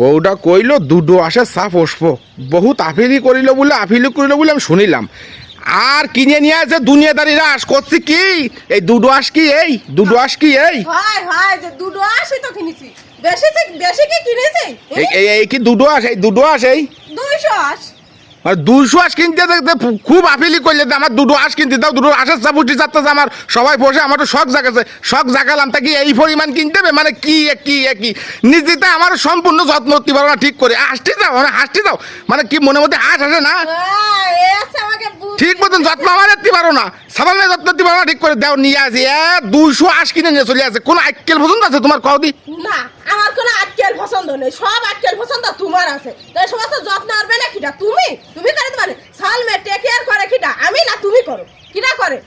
বউটা কইল দুটো আসে সাফ আসবো, বহুত আফিলি করিল বলে আমি শুনিলাম। আর কিনে নিয়ে আছে দুনিয়াদারি রাস করছি কি এই দুটো আস কি এই দুটো আস কি এই হয় যে দুটো আসি তো কিনেছি, বেশি বেশি কি কিনেছি? এই কি দুটো আস এই দুটো আস এই 200 আস। আর 200 আস কিনতে দেখতে খুব আফিলি করলে আমার দুটো আস কিনতে দাও, দুটো আশের চাপুটি চাচ্ছে আমার সবাই বসে আমার তো শখ জাগাছে, শখ জাগালাম তা কি এই পরিমাণ কিনতে হবে মানে কি কি নিজেতে আমার সম্পূর্ণ যত্ন করতে পারো না ঠিক করে হাসতে যাও মানে হাসতে যাও মানে কি মনে মধ্যে হাস আসে না ঠিক মতন যত্ন আমার নিতে পারো না, সাবাল মেয়ে যত্ন দিতে পারো না ঠিক করে দাও নিয়ে আসি 200 আস কিনে নিয়ে চলে আসে। কোন আক্কেল পছন্দ আছে তোমার কদি? না আমার কোনো আক্কেল পছন্দ নেই, সব আক্কেল পছন্দ তোমার আছে। তাই সমস্ত যত্ন করবে না কিটা তুমি করে দিবানে সাল মে টেক কেয়ার করে কিটা আমি না তুমি করো কিটা করে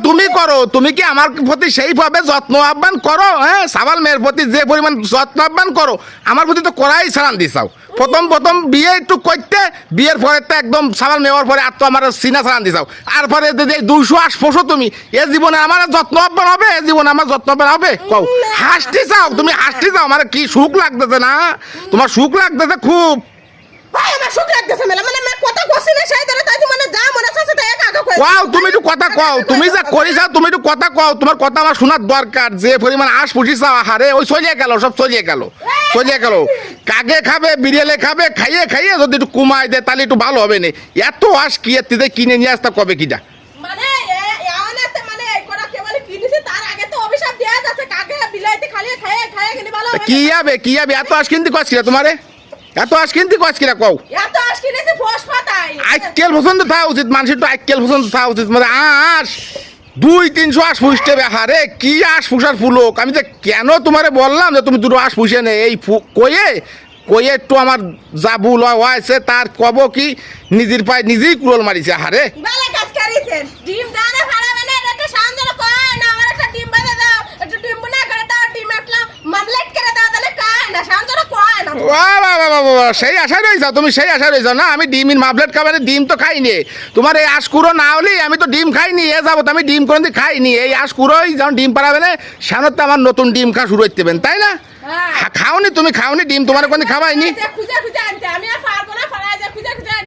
তুমি করো তুমি কি আমার প্রতি সেইভাবে যত্ন আহ্বান করো? হ্যাঁ সাবাল মেয়ের প্রতি যে পরিমাণ যত্ন আহ্বান করো আমার প্রতি তো করাই সারান দিছাও। প্রথম বিয়ে একটু করতে বিয়ের পরে তো একদম সাবাল মেয়ের পরে আর তো আমার সিনা সারান দিছাও, আর পরে 200 আস পোষো তুমি এ জীবনে আমার যত্ন আহ্বান হবে? এ জীবনে আমার যত্ন আহ্বান হবে? কও হাসতে চাও তুমি হাসতে চাও আমার কি সুখ লাগতেছে না? তোমার সুখ লাগতেছে খুব। ভাই আমার সুখ লাগতেছে মেলা মানে আমি কথা কইছি না সেই ধরে তাই মানে যা মনে আছে তাই একা কই কও তুমি একটু কথা কও, তুমি যা করিস তুমি একটু কথা কও, তোমার কথা আমার শোনার দরকার। যে পরিমাণ আশ পুষিস আহারে ওই চলিয়ে গেল সব চলিয়ে গেল কাকে খাবে বিড়ালে খাবে খাইয়ে যদি একটু কমাই দেয় তাহলে একটু ভালো হবে না। এত আশ কি এতে কিনে নিয়ে আসতে কবে কিটা মানে এওনাতে মানে কোরা কেবল কিনেছি তার আগে তো অভিশাপ দেয়া যাচ্ছে কাকে বিলাইতে খাইয়ে কিনে ভালো হবে কি হবে এত আশ কিনতে কইছিলা তোমারে? এত আশ কিনতে কইছিলা কও? এত আশ কিনেছি ফোস পাতাই আক্কেল পছন্দ থাকা উচিত, মানুষের তো আক্কেল পছন্দ থাকা উচিত। মানে আশ 200-300 আশ পুষতে হারে কি আশ পুষার ফুলোক। আমি যে কেন তোমারে বললাম যে তুমি দুটো আশ পুষে নে এই কয়ে একটু আমার যা ভুল হয়েছে তার কব কি নিজের পায়ে নিজেই কুড়োল মারিছে হারে। ভালো কাজ করেছেন ডিম দানা ফাড়াবে না এটা সামনে কয় না আমার একটা ডিম বাজে দাও একটু ডিম না করে দাও ডিম একটা মামলেট করে দাও তাহলে কয় না সামনে কয় না বাবা সেই আশায় রয়ে যাও তুমি, সেই আশায় রয়ে যাও না। আমি ডিমের মাবলেট খাবে ডিম তো খাইনি, তোমার এই আশকুড়ো না হলেই আমি তো ডিম খাইনি এ যাবো তো আমি ডিম কোনো দিন খাইনি। এই আশকুড়োই যখন ডিম পারাবে না সামনে তো আমার নতুন ডিম খাওয়া শুরু করতে তাই না? খাওনি তুমি খাওনি ডিম তোমার কোনো খাওয়াইনি। খুঁজে আনতে আমি আর পারবো না ফাড়ায় খুঁজে